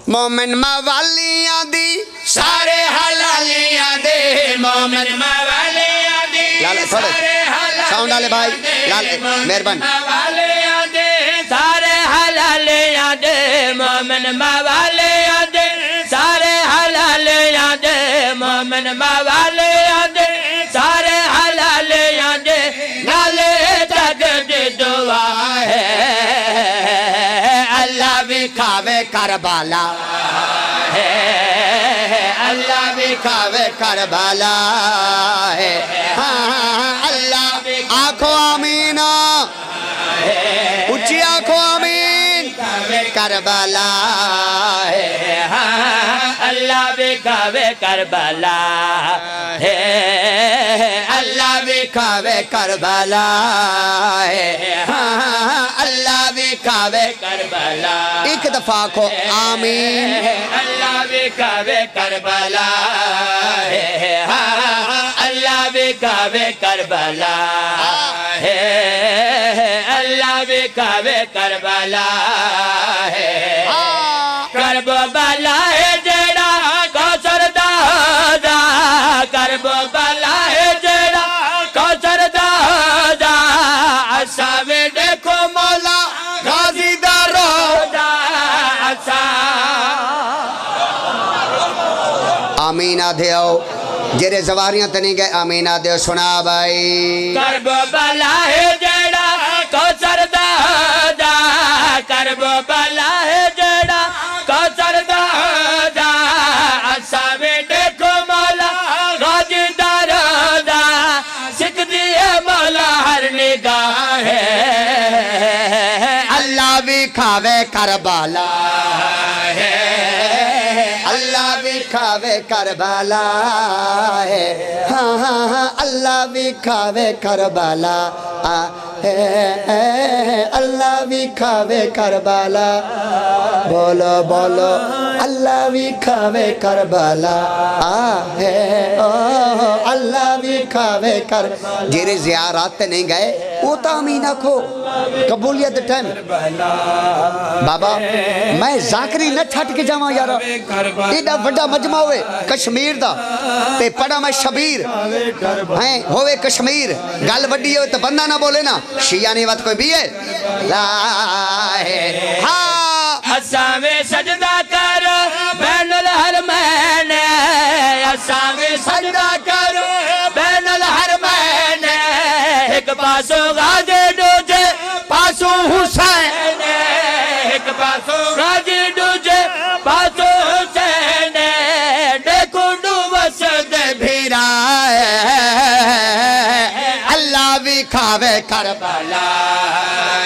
مومن موالیاں دی سارے حلالیاں دے مومن موالیاں دی سارے ساؤنڈ والے بھائی مہربان موالیاں دے سارے حلالیاں دے مومن موالیاں دے سارے حلالیاں دے مومن موالیاں دے سارے حلالیاں دے نالے تک دی دعا ہے اللہ بھی کھاوے کربلا ہے اللہ بھی کھاوے کربلا ہے اللہ بھی آنکھو آمین اچھی آنکھو آمین کربلا ہے اللہ بھی کھاوے کربلا ہے اللہ بھی کھاوے کربلا ہے اللہ بھی کھاوے کربلا ایک دفعہ کو آمین اللہ بھی کھاوے کربلا ہے اللہ بھی کھاوے کربلا ہے اللہ بھی کھاوے کربلا ہے کربلا ہے جڑا کوثر دا کربلا ہے جڑا کوثر دا اساوے دیکھو مولا غازی دا روزہ آمین آدھے آؤ جرے زواریاں تنی گئے آمین آدھے سنا بھائی کربلا ہے جڑا کوثر دا کربلا ہے جڑا کوثر دا اساوے دیکھو مولا غازی دا روزہ سکھدی ہے مولا ہر نگاہ ہے اللہ بھی کھاوے کربلا ہے اللہ بھی کھاوے کربلا ہے اللہ بھی کھاوے کربلا ہے اللہ بھی کھاوے کربلا بولو بولو اللہ بھی کھاوے کربلا ہے اللہ بھی کھاوے کربلا جیرے زیارات نہیں گئے وہ تو آمین آکھو قبولیت ٹائم بابا میں ذاکری نہ چھٹ کے جاؤں یارا ایڈا بڑا مجمع ہوئے کشمیر دا تے پڑا میں شبیر ہیں ہوئے کشمیر گل بڑی ہوئے تو بندہ نہ بولے نا شیعہ نہیں وقت کوئی بھی ہے لا ہے اساوے سجدہ کرو بین الحرمین اساوے سجدہ کرو بین الحرمین ایک پاسو غازی دوجے پاسو حسین ایک پاسو غازی دوجے پاسو حسین دیکھو ڈوبس دے بھیرا اللہ بھی کھاوے کربلا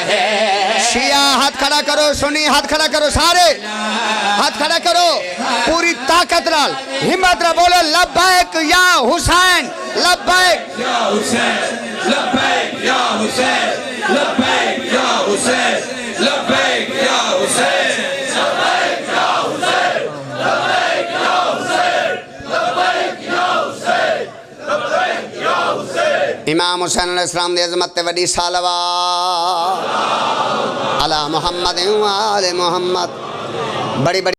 ہے شیعہ ہاتھ کھڑا کرو سنی ہاتھ کھڑا کرو سارے ہاتھ کھڑا کرو پوری طاقت نال ہمت نال بولو لبیک یا حسین لبیک یا حسین لبیک یا حسین لبیک یا حسین لبیک یا حسین لبیک یا حسین لبیک یا حسین لبیک یا حسین لبیک یا حسین امام حسین علیہ السلام دی عظمت تے وڈی صلوات علی محمد و آل محمد بڑی بڑی